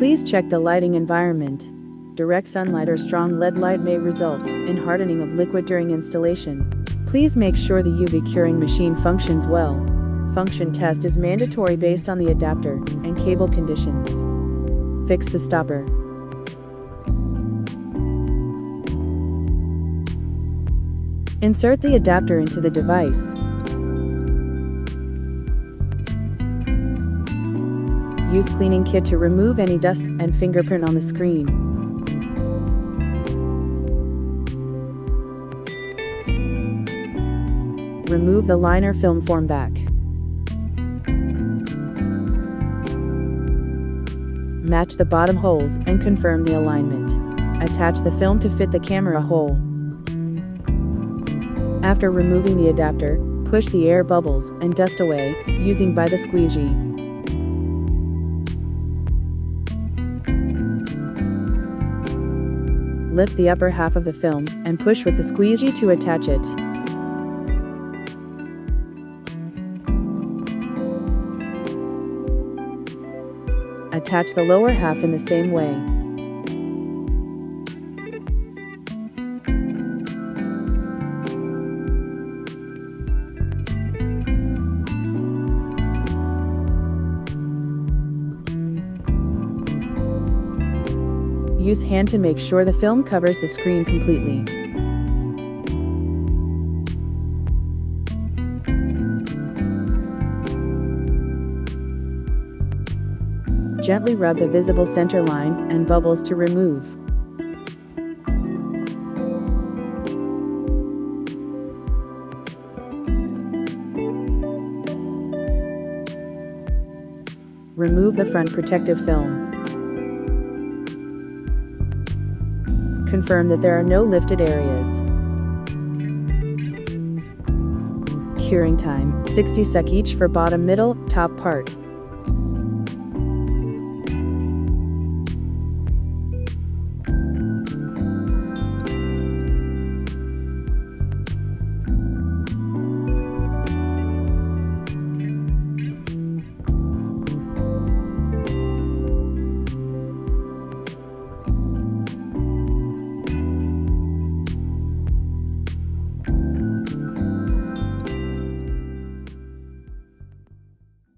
Please check the lighting environment. Direct sunlight or strong LED light may result in hardening of liquid during installation. Please make sure the UV curing machine functions well. Function test is mandatory based on the adapter and cable conditions. Fix the stopper. Insert the adapter into the device. Use cleaning kit to remove any dust and fingerprint on the screen. Remove the liner film form back. Match the bottom holes and confirm the alignment. Attach the film to fit the camera hole. After removing the adapter, push the air bubbles and dust away using by the squeegee. Lift the upper half of the film and push with the squeegee to attach it. Attach the lower half in the same way. Use hand to make sure the film covers the screen completely. Gently rub the visible center line and bubbles to remove. Remove the front protective film. Confirm that there are no lifted areas. Curing time, 60 sec each for bottom, middle, top part.